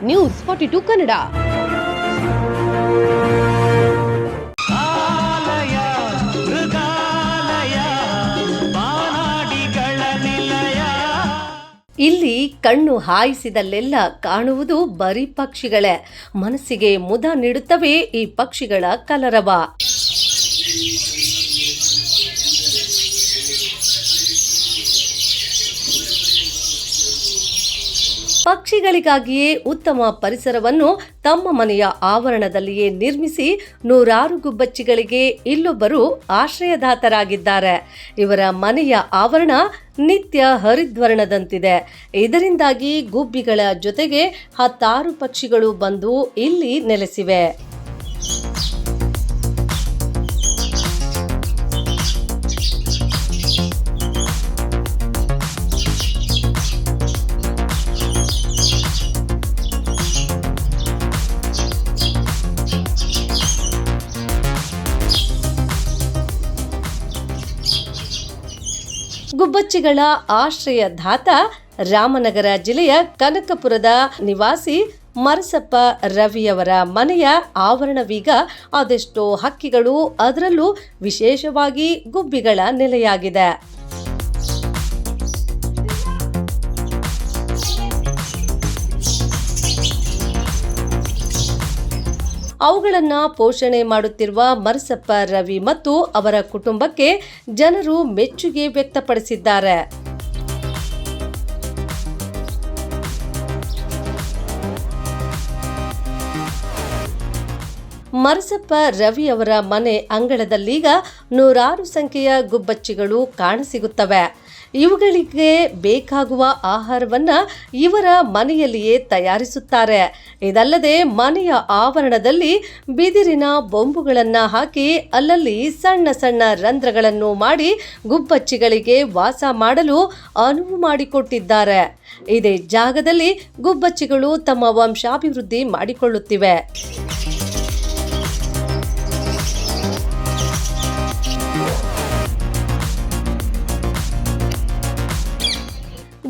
News 42 Kannada. ಇಲ್ಲಿ ಕಣ್ಣು ಹಾಯಿಸಿದಲ್ಲೆಲ್ಲ ಕಾಣುವುದು ಬರೀ ಪಕ್ಷಿಗಳೇ. ಮನಸ್ಸಿಗೆ ಮುದ ನೀಡುತ್ತವೆ ಈ ಪಕ್ಷಿಗಳ ಕಲರವ. ಪಕ್ಷಿಗಳಿಗಾಗಿಯೇ ಉತ್ತಮ ಪರಿಸರವನ್ನು ತಮ್ಮ ಮನೆಯ ಆವರಣದಲ್ಲಿಯೇ ನಿರ್ಮಿಸಿ ನೂರಾರು ಗುಬ್ಬಚ್ಚಿಗಳಿಗೆ ಇಲ್ಲೊಬ್ಬರು ಆಶ್ರಯದಾತರಾಗಿದ್ದಾರೆ. ಇವರ ಮನೆಯ ಆವರಣ ನಿತ್ಯ ಹರಿದ್ವರ್ಣದಂತಿದೆ. ಇದರಿಂದಾಗಿ ಗುಬ್ಬಿಗಳ ಜೊತೆಗೆ 10 ಪಕ್ಷಿಗಳು ಬಂದು ಇಲ್ಲಿ ನೆಲೆಸಿವೆ. ಗುಬ್ಬಚ್ಚಿಗಳ ಆಶ್ರಯದಾತ ರಾಮನಗರ ಜಿಲ್ಲೆಯ ಕನಕಪುರದ ನಿವಾಸಿ ಮರಸಪ್ಪ ರವಿಯವರ ಮನೆಯ ಆವರಣವೀಗ ಅದೆಷ್ಟೋ ಹಕ್ಕಿಗಳು, ಅದರಲ್ಲೂ ವಿಶೇಷವಾಗಿ ಗುಬ್ಬಿಗಳ ನೆಲೆಯಾಗಿದೆ. ಅವುಗಳನ್ನು ಪೋಷಣೆ ಮಾಡುತ್ತಿರುವ ಮರಸಪ್ಪ ರವಿ ಮತ್ತು ಅವರ ಕುಟುಂಬಕ್ಕೆ ಜನರು ಮೆಚ್ಚುಗೆ ವ್ಯಕ್ತಪಡಿಸಿದ್ದಾರೆ. ಮರಸಪ್ಪ ರವಿ ಅವರ ಮನೆ ಅಂಗಳದಲ್ಲೀಗ ನೂರಾರು ಸಂಖ್ಯೆಯ ಗುಬ್ಬಚ್ಚಿಗಳು ಕಾಣಸಿಗುತ್ತವೆ. ಇವುಗಳಿಗೆ ಬೇಕಾಗುವ ಆಹಾರವನ್ನು ಇವರ ಮನೆಯಲ್ಲಿಯೇ ತಯಾರಿಸುತ್ತಾರೆ. ಇದಲ್ಲದೆ ಮನೆಯ ಆವರಣದಲ್ಲಿ ಬಿದಿರಿನ ಬೊಂಬುಗಳನ್ನು ಹಾಕಿ ಅಲ್ಲಲ್ಲಿ ಸಣ್ಣ ಸಣ್ಣ ರಂಧ್ರಗಳನ್ನು ಮಾಡಿ ಗುಬ್ಬಚ್ಚಿಗಳಿಗೆ ವಾಸ ಮಾಡಲು ಅನುವು ಮಾಡಿಕೊಟ್ಟಿದ್ದಾರೆ. ಇದೇ ಜಾಗದಲ್ಲಿ ಗುಬ್ಬಚ್ಚಿಗಳು ತಮ್ಮ ವಂಶಾಭಿವೃದ್ಧಿ ಮಾಡಿಕೊಳ್ಳುತ್ತಿವೆ.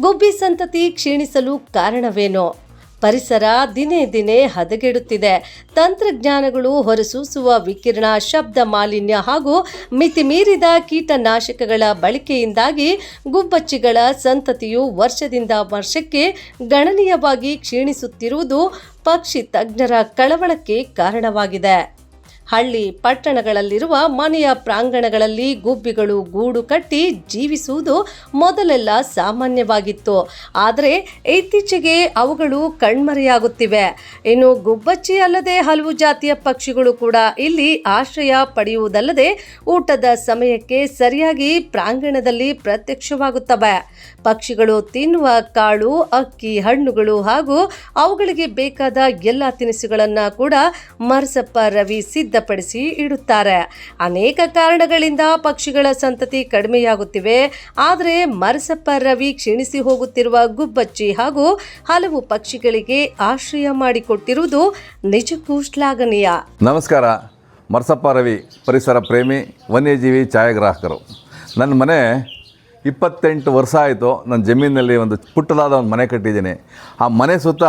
ಗುಬ್ಬಿ ಸಂತತಿ ಕ್ಷೀಣಿಸಲು ಕಾರಣವೇನೋ? ಪರಿಸರ ದಿನೇ ದಿನೇ ಹದಗೆಡುತ್ತಿದೆ. ತಂತ್ರಜ್ಞಾನಗಳು ಹೊರಸೂಸುವ ವಿಕಿರಣ, ಶಬ್ದ ಮಾಲಿನ್ಯ ಹಾಗೂ ಮಿತಿಮೀರಿದ ಕೀಟನಾಶಕಗಳ ಬಳಕೆಯಿಂದಾಗಿ ಗುಬ್ಬಚ್ಚಿಗಳ ಸಂತತಿಯು ವರ್ಷದಿಂದ ವರ್ಷಕ್ಕೆ ಗಣನೀಯವಾಗಿ ಕ್ಷೀಣಿಸುತ್ತಿರುವುದು ಪಕ್ಷಿ ತಜ್ಞರ ಕಳವಳಕ್ಕೆ ಕಾರಣವಾಗಿದೆ. ಹಳ್ಳಿ ಪಟ್ಟಣಗಳಲ್ಲಿರುವ ಮನೆಯ ಪ್ರಾಂಗಣಗಳಲ್ಲಿ ಗುಬ್ಬಿಗಳು ಗೂಡು ಕಟ್ಟಿ ಜೀವಿಸುವುದು ಮೊದಲೆಲ್ಲ ಸಾಮಾನ್ಯವಾಗಿತ್ತು. ಆದರೆ ಇತ್ತೀಚೆಗೆ ಅವುಗಳು ಕಣ್ಮರೆಯಾಗುತ್ತಿವೆ. ಇನ್ನು ಗುಬ್ಬಚ್ಚಿ ಅಲ್ಲದೆ ಹಲವು ಜಾತಿಯ ಪಕ್ಷಿಗಳು ಕೂಡ ಇಲ್ಲಿ ಆಶ್ರಯ ಪಡೆಯುವುದಲ್ಲದೆ ಊಟದ ಸಮಯಕ್ಕೆ ಸರಿಯಾಗಿ ಪ್ರಾಂಗಣದಲ್ಲಿ ಪ್ರತ್ಯಕ್ಷವಾಗುತ್ತವೆ. ಪಕ್ಷಿಗಳು ತಿನ್ನುವ ಕಾಳು, ಅಕ್ಕಿ, ಹಣ್ಣುಗಳು ಹಾಗೂ ಅವುಗಳಿಗೆ ಬೇಕಾದ ಎಲ್ಲ ತಿನಿಸುಗಳನ್ನು ಕೂಡ ಮರಸಪ್ಪ ರವಿ ಸಿದ್ಧಪಡಿಸಿ ಇಡುತ್ತಾರೆ. ಅನೇಕ ಕಾರಣಗಳಿಂದ ಪಕ್ಷಿಗಳ ಸಂತತಿ ಕಡಿಮೆಯಾಗುತ್ತಿವೆ. ಆದರೆ ಮರಸಪ್ಪ ರವಿ ಕ್ಷೀಣಿಸಿ ಹೋಗುತ್ತಿರುವ ಗುಬ್ಬಚ್ಚಿ ಹಾಗೂ ಹಲವು ಪಕ್ಷಿಗಳಿಗೆ ಆಶ್ರಯ ಮಾಡಿಕೊಟ್ಟಿರುವುದು ನಿಜಕ್ಕೂ ಶ್ಲಾಘನೀಯ. ನಮಸ್ಕಾರ. ಮರಸಪ್ಪ ರವಿ, ಪರಿಸರ ಪ್ರೇಮಿ, ವನ್ಯಜೀವಿ ಛಾಯಾಗ್ರಾಹಕರು. ನನ್ನ ಮನೆ 28 ವರ್ಷ ಆಯಿತು. ನನ್ನ ಜಮೀನಿನಲ್ಲಿ ಒಂದು ಪುಟ್ಟದಾದ ಒಂದು ಮನೆ ಕಟ್ಟಿದ್ದೀನಿ. ಆ ಮನೆ ಸುತ್ತ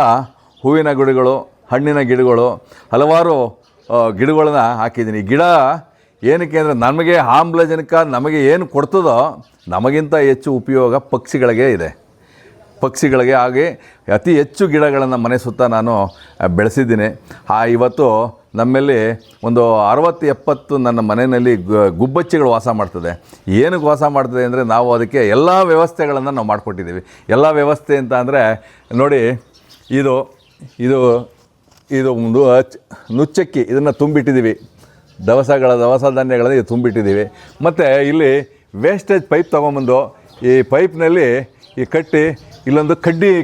ಹೂವಿನ ಗಿಡಗಳು, ಹಣ್ಣಿನ ಗಿಡಗಳು, ಹಲವಾರು ಗಿಡಗಳನ್ನ ಹಾಕಿದ್ದೀನಿ. ಗಿಡ ಏನಕ್ಕೆ ಅಂದರೆ ನಮಗೆ ಆಮ್ಲಜನಕ ನಮಗೆ ಏನು ಕೊಡ್ತದೋ ನಮಗಿಂತ ಹೆಚ್ಚು ಉಪಯೋಗ ಪಕ್ಷಿಗಳಿಗೆ ಇದೆ. ಪಕ್ಷಿಗಳಿಗೆ ಹಾಗೆ ಅತಿ ಹೆಚ್ಚು ಗಿಡಗಳನ್ನು ಮನೆ ಸುತ್ತ ನಾನು ಬೆಳೆಸಿದ್ದೀನಿ. ಇವತ್ತು ನಮ್ಮಲ್ಲಿ ಒಂದು 60-70 ನನ್ನ ಮನೆಯಲ್ಲಿ ಗುಬ್ಬಚ್ಚಿಗಳು ವಾಸ ಮಾಡ್ತದೆ. ಏನಕ್ಕೆ ವಾಸ ಮಾಡ್ತದೆ ಅಂದರೆ ನಾವು ಅದಕ್ಕೆ ಎಲ್ಲ ವ್ಯವಸ್ಥೆಗಳನ್ನು ನಾವು ಮಾಡಿಕೊಟ್ಟಿದ್ದೀವಿ. ಎಲ್ಲ ವ್ಯವಸ್ಥೆ ಅಂತ ಅಂದರೆ ನೋಡಿ, ಇದು ಇದು ಇದು ಒಂದು ನುಚ್ಚಕ್ಕಿ, ಇದನ್ನು ತುಂಬಿಟ್ಟಿದ್ದೀವಿ. ದವಸ ಧಾನ್ಯಗಳನ್ನು ಇದು ತುಂಬಿಟ್ಟಿದ್ದೀವಿ. ಮತ್ತು ಇಲ್ಲಿ ವೇಸ್ಟೇಜ್ ಪೈಪ್ ತೊಗೊಂಬಂದು ಈ ಪೈಪ್ನಲ್ಲಿ ಕಟ್ಟಿ ಇಲ್ಲೊಂದು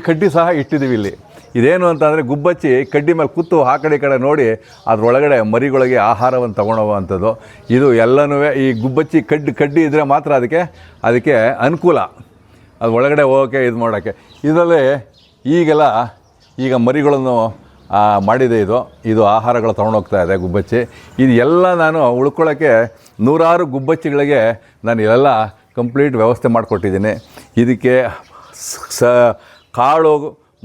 ಕಡ್ಡಿ ಸಹ ಇಟ್ಟಿದ್ದೀವಿ. ಇಲ್ಲಿ ಇದೇನು ಅಂತಂದರೆ ಗುಬ್ಬಚ್ಚಿ ಕಡ್ಡಿ ಮೇಲೆ ಕೂತು ಆ ಕಡೆ ಈ ಕಡೆ ನೋಡಿ ಅದರೊಳಗಡೆ ಮರಿಗಳಿಗೆ ಆಹಾರವನ್ನು ತೊಗೊಂಡೋಗುವಂಥದ್ದು. ಇದು ಎಲ್ಲನೂ ಈ ಗುಬ್ಬಚ್ಚಿ ಕಡ್ಡಿ ಇದ್ದರೆ ಮಾತ್ರ ಅದಕ್ಕೆ ಅನುಕೂಲ, ಅದು ಒಳಗಡೆ ಹೋಗೋಕ್ಕೆ ಇದು ಮಾಡೋಕ್ಕೆ. ಇದರಲ್ಲಿ ಈಗ ಮರಿಗಳನ್ನು ಮಾಡಿದೆ. ಇದು ಆಹಾರಗಳು ತೊಗೊಂಡೋಗ್ತಾ ಇದೆ ಗುಬ್ಬಚ್ಚಿ. ಇದು ಎಲ್ಲ ನಾನು ಉಳ್ಕೊಳ್ಳೋಕ್ಕೆ ನೂರಾರು ಗುಬ್ಬಚ್ಚಿಗಳಿಗೆ ನಾನು ಇವೆಲ್ಲ ಕಂಪ್ಲೀಟ್ ವ್ಯವಸ್ಥೆ ಮಾಡಿಕೊಟ್ಟಿದ್ದೀನಿ. ಇದಕ್ಕೆ ಕಾಳು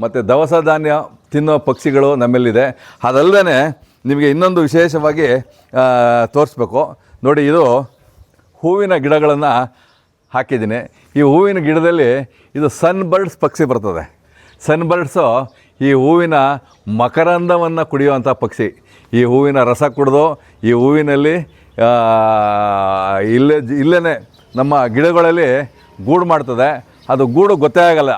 ಮತ್ತು ದವಸ ಧಾನ್ಯ ತಿನ್ನೋ ಪಕ್ಷಿಗಳು ನಮ್ಮಲ್ಲಿದೆ. ಅದಲ್ಲದೆ ನಿಮಗೆ ಇನ್ನೊಂದು ವಿಶೇಷವಾಗಿ ತೋರಿಸ್ಬೇಕು ನೋಡಿ, ಇದು ಹೂವಿನ ಗಿಡಗಳನ್ನು ಹಾಕಿದ್ದೀನಿ. ಈ ಹೂವಿನ ಗಿಡದಲ್ಲಿ ಇದು ಸನ್ಬರ್ಡ್ಸ್ ಪಕ್ಷಿ ಬರ್ತದೆ. ಸನ್ಬರ್ಡ್ಸು ಈ ಹೂವಿನ ಮಕರಂದವನ್ನು ಕುಡಿಯುವಂಥ ಪಕ್ಷಿ. ಈ ಹೂವಿನ ರಸ ಕುಡಿದು ಈ ಹೂವಿನಲ್ಲಿ ಇಲ್ಲೇ ನಮ್ಮ ಗಿಡಗಳಲ್ಲಿ ಗೂಡು ಮಾಡ್ತದೆ. ಅದು ಗೂಡು ಗೊತ್ತೇ ಆಗಲ್ಲ,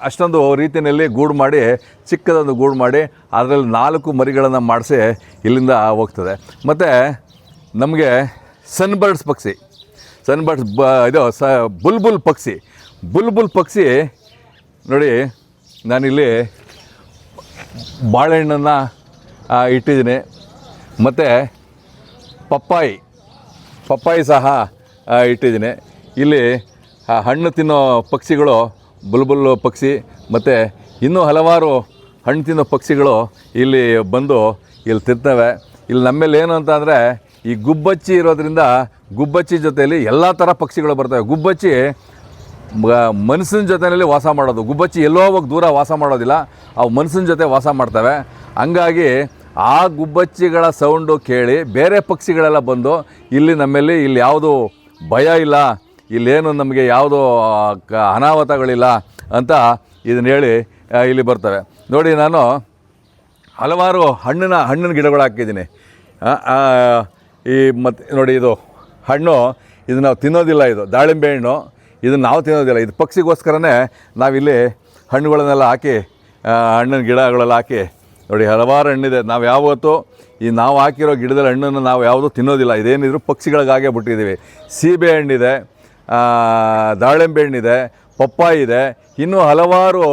ಅಷ್ಟೊಂದು ರೀತಿಯಲ್ಲಿ ಗೂಡು ಮಾಡಿ, ಚಿಕ್ಕದೊಂದು ಗೂಡು ಮಾಡಿ ಅದರಲ್ಲಿ 4 ಮರಿಗಳನ್ನು ಮಾಡಿಸಿ ಇಲ್ಲಿಂದ ಹೋಗ್ತದೆ. ಮತ್ತು ನಮಗೆ ಸನ್ಬರ್ಡ್ಸ್ ಪಕ್ಷಿ, ಸನ್ಬರ್ಡ್ಸ್ ಇದು ಬುಲ್ಬುಲ್ ಪಕ್ಷಿ. ಬುಲ್ಬುಲ್ ಪಕ್ಷಿ ನೋಡಿ, ನಾನಿಲ್ಲಿ ಬಾಳೆಹಣ್ಣನ್ನು ಇಟ್ಟಿದ್ದೀನಿ. ಮತ್ತು ಪಪ್ಪಾಯಿ ಸಹ ಇಟ್ಟಿದ್ದೀನಿ. ಇಲ್ಲಿ ಹಣ್ಣು ತಿನ್ನೋ ಪಕ್ಷಿಗಳು ಬುಲ್ಬುಲ್ ಪಕ್ಷಿ ಮತ್ತು ಇನ್ನೂ ಹಲವಾರು ಹಣ್ಣು ತಿನ್ನೋ ಪಕ್ಷಿಗಳು ಇಲ್ಲಿ ಬಂದು ಇಲ್ಲಿ ತಿರ್ತವೆ. ಇಲ್ಲಿ ನಮ್ಮಲ್ಲಿ ಏನು ಅಂತ ಅಂದರೆ, ಈ ಗುಬ್ಬಚ್ಚಿ ಇರೋದ್ರಿಂದ ಗುಬ್ಬಚ್ಚಿ ಜೊತೆಯಲ್ಲಿ ಎಲ್ಲ ಥರ ಪಕ್ಷಿಗಳು ಬರ್ತವೆ. ಗುಬ್ಬಚ್ಚಿ ಮನುಷ್ಯನ ಜೊತೆಯಲ್ಲಿ ವಾಸ ಮಾಡೋದು. ಗುಬ್ಬಚ್ಚಿ ಎಲ್ಲೋ ಹೋಗಿ ದೂರ ವಾಸ ಮಾಡೋದಿಲ್ಲ, ಅವು ಮನುಷ್ಯನ ಜೊತೆ ವಾಸ ಮಾಡ್ತವೆ. ಹಂಗಾಗಿ ಆ ಗುಬ್ಬಚ್ಚಿಗಳ ಸೌಂಡು ಕೇಳಿ ಬೇರೆ ಪಕ್ಷಿಗಳೆಲ್ಲ ಬಂದು ಇಲ್ಲಿ ನಮ್ಮಲ್ಲಿ ಇಲ್ಲಿ ಯಾವುದು ಭಯ ಇಲ್ಲ, ಇಲ್ಲೇನು ನಮಗೆ ಯಾವುದೋ ಅನಾಹುತಗಳಿಲ್ಲ ಅಂತ ಇದನ್ನು ಹೇಳಿ ಇಲ್ಲಿ ಬರ್ತವೆ. ನೋಡಿ, ನಾನು ಹಲವಾರು ಹಣ್ಣಿನ ಗಿಡಗಳು ಹಾಕಿದ್ದೀನಿ. ಈ ಮತ್ತು ನೋಡಿ, ಇದು ಹಣ್ಣು, ಇದು ನಾವು ತಿನ್ನೋದಿಲ್ಲ. ಇದು ದಾಳಿಂಬೆ ಹಣ್ಣು, ಇದನ್ನು ನಾವು ತಿನ್ನೋದಿಲ್ಲ. ಇದು ಪಕ್ಷಿಗೋಸ್ಕರನೇ ನಾವಿಲ್ಲಿ ಹಣ್ಣುಗಳನ್ನೆಲ್ಲ ಹಾಕಿ, ಹಣ್ಣಿನ ಗಿಡಗಳೆಲ್ಲ ಹಾಕಿ ನೋಡಿ, ಹಲವಾರು ಹಣ್ಣಿದೆ. ನಾವು ಯಾವತ್ತೂ ನಾವು ಹಾಕಿರೋ ಗಿಡದಲ್ಲಿ ಹಣ್ಣನ್ನು ನಾವು ಯಾವುದೂ ತಿನ್ನೋದಿಲ್ಲ. ಇದೇನಿದ್ರು ಪಕ್ಷಿಗಳಿಗಾಗೇ ಬಿಟ್ಟಿದ್ದೀವಿ. ಸೀಬೆ ಹಣ್ಣಿದೆ, ದಾಳಿಂಬೆ ಹಣ್ಣಿದೆ, ಪಪ್ಪಾಯಿ ಇದೆ, ಇನ್ನೂ ಹಲವಾರು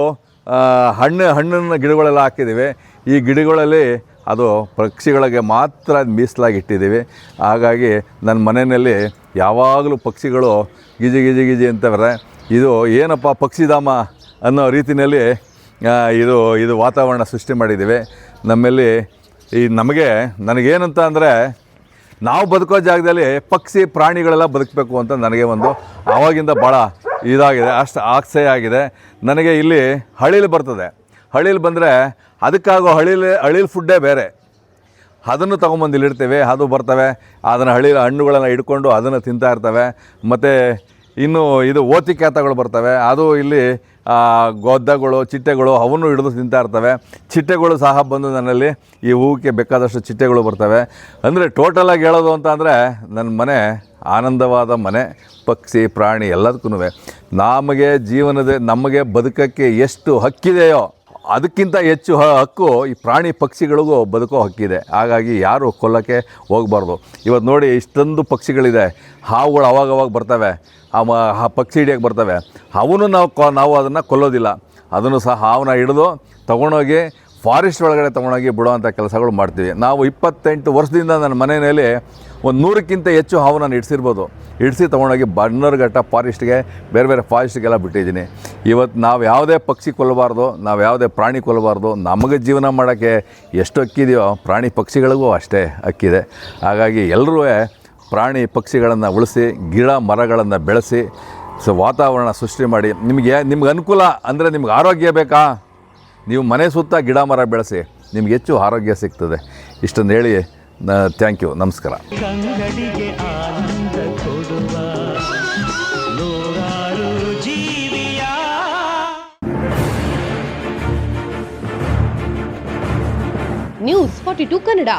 ಹಣ್ಣಿನ ಗಿಡಗಳೆಲ್ಲ ಹಾಕಿದ್ದೀವಿ. ಈ ಗಿಡಗಳಲ್ಲಿ ಅದು ಪಕ್ಷಿಗಳಿಗೆ ಮಾತ್ರ ಮೀಸಲಾಗಿ ಇಟ್ಟಿದ್ದೀವಿ. ಹಾಗಾಗಿ ನನ್ನ ಮನೆಯಲ್ಲಿ ಯಾವಾಗಲೂ ಪಕ್ಷಿಗಳು ಗಿಜಿ ಅಂತವರೆ. ಇದು ಏನಪ್ಪ ಪಕ್ಷಿಧಾಮ ಅನ್ನೋ ರೀತಿಯಲ್ಲಿ ಇದು ವಾತಾವರಣ ಸೃಷ್ಟಿ ಮಾಡಿದ್ದೀವಿ ನಮ್ಮಲ್ಲಿ. ನನಗೇನಂತ ಅಂದರೆ, ನಾವು ಬದುಕೋ ಜಾಗದಲ್ಲಿ ಪಕ್ಷಿ ಪ್ರಾಣಿಗಳೆಲ್ಲ ಬದುಕಬೇಕು ಅಂತ ನನಗೆ ಒಂದು ಆವಾಗಿಂದ ಭಾಳ ಇದಾಗಿದೆ, ಅಷ್ಟು ಆಸೆ ಆಗಿದೆ ನನಗೆ. ಇಲ್ಲಿ ಹಳಿಲು ಬರ್ತದೆ. ಹಳಿಲು ಬಂದರೆ ಅದಕ್ಕಾಗೋ ಹಳಿಲು ಫುಡ್ಡೇ ಬೇರೆ. ಅದನ್ನು ತೊಗೊಂಬಂದು ಇಲ್ಲಿಡ್ತೇವೆ, ಅದು ಬರ್ತವೆ, ಅದನ್ನು ಹಣ್ಣುಗಳನ್ನು ಹಿಡ್ಕೊಂಡು ಅದನ್ನು ತಿಂತಾ ಇರ್ತವೆ. ಮತ್ತು ಇನ್ನು ಇದು ಓತಿಕ್ಯಾತಗಳು ಬರ್ತವೆ, ಅದು ಇಲ್ಲಿ ಗೊದ್ದಗಳು, ಚಿಟ್ಟೆಗಳು ಅವನ್ನು ಹಿಡಿದು ತಿಂತಾ ಇರ್ತವೆ. ಚಿಟ್ಟೆಗಳು ಸಹ ಬಂದು ನನ್ನಲ್ಲಿ ಈ ಹೂವಿಗೆ ಬೇಕಾದಷ್ಟು ಚಿಟ್ಟೆಗಳು ಬರ್ತವೆ. ಅಂದರೆ ಟೋಟಲಾಗಿ ಹೇಳೋದು ಅಂತ ಅಂದರೆ, ನನ್ನ ಮನೆ ಆನಂದವಾದ ಮನೆ. ಪಕ್ಷಿ ಪ್ರಾಣಿ ಎಲ್ಲದಕ್ಕೂ ನಮಗೆ ಬದುಕೋಕ್ಕೆ ಎಷ್ಟು ಹಕ್ಕಿದೆಯೋ ಅದಕ್ಕಿಂತ ಹೆಚ್ಚು ಹಕ್ಕು ಈ ಪ್ರಾಣಿ ಪಕ್ಷಿಗಳಿಗೂ ಬದುಕೋ ಹಕ್ಕಿದೆ. ಹಾಗಾಗಿ ಯಾರು ಕೊಲ್ಲೋಕ್ಕೆ ಹೋಗಬಾರ್ದು. ಇವತ್ತು ನೋಡಿ, ಇಷ್ಟೊಂದು ಪಕ್ಷಿಗಳಿದೆ. ಹಾವುಗಳು ಅವಾಗವಾಗ ಬರ್ತವೆ, ಆ ಪಕ್ಷಿ ಹಿಡಿಯೋಕ್ಕೆ ಬರ್ತವೆ. ಅವನು ನಾವು ಅದನ್ನು ಕೊಲ್ಲೋದಿಲ್ಲ. ಅದನ್ನು ಸಹ ಹಾವನ್ನ ಹಿಡಿದು ತೊಗೊಂಡೋಗಿ ಫಾರೆಸ್ಟ್ ಒಳಗಡೆ ತೊಗೊಂಡೋಗಿ ಬಿಡೋವಂಥ ಕೆಲಸಗಳು ಮಾಡ್ತೀವಿ. ನಾವು 28 ವರ್ಷದಿಂದ ನನ್ನ ಮನೆಯಲ್ಲಿ ಒಂದು 100ಕ್ಕಿಂತ ಹೆಚ್ಚು ಹಾವು ನಾನು ಹಿಡಿಸಿ ತೊಗೊಂಡೋಗಿ ಬನ್ನರ್ಘಟ್ಟ ಫಾರೆಸ್ಟ್ಗೆ, ಬೇರೆ ಫಾರೆಸ್ಟ್ಗೆಲ್ಲ ಬಿಟ್ಟಿದ್ದೀನಿ. ಇವತ್ತು ನಾವು ಯಾವುದೇ ಪಕ್ಷಿ ಕೊಲ್ಲಬಾರ್ದು, ನಾವು ಯಾವುದೇ ಪ್ರಾಣಿ ಕೊಲ್ಲಬಾರ್ದು. ನಮಗೆ ಜೀವನ ಮಾಡೋಕ್ಕೆ ಎಷ್ಟು ಹಕ್ಕಿದೆಯೋ ಪ್ರಾಣಿ ಪಕ್ಷಿಗಳಿಗೂ ಅಷ್ಟೇ ಹಕ್ಕಿದೆ. ಹಾಗಾಗಿ ಎಲ್ಲರೂ ಪ್ರಾಣಿ ಪಕ್ಷಿಗಳನ್ನು ಉಳಿಸಿ, ಗಿಡ ಮರಗಳನ್ನು ಬೆಳೆಸಿ, ವಾತಾವರಣ ಸೃಷ್ಟಿ ಮಾಡಿ. ನಿಮಗೆ ಅನುಕೂಲ ಅಂದರೆ, ನಿಮ್ಗೆ ಆರೋಗ್ಯ ಬೇಕಾ, ನೀವು ಮನೆ ಸುತ್ತ ಗಿಡ ಮರ ಬೆಳೆಸಿ, ನಿಮ್ಗೆ ಹೆಚ್ಚು ಆರೋಗ್ಯ ಸಿಗ್ತದೆ. ಇಷ್ಟನ್ನು ಹೇಳಿ ಥ್ಯಾಂಕ್ ಯು, ನಮಸ್ಕಾರ. ಕನ್ನಡಿಗೆ ಆನಂದ ಕೊಡುವ ನೂರಾರು ಜೀವಿಯ ನ್ಯೂಸ್ 42 ಕನ್ನಡ.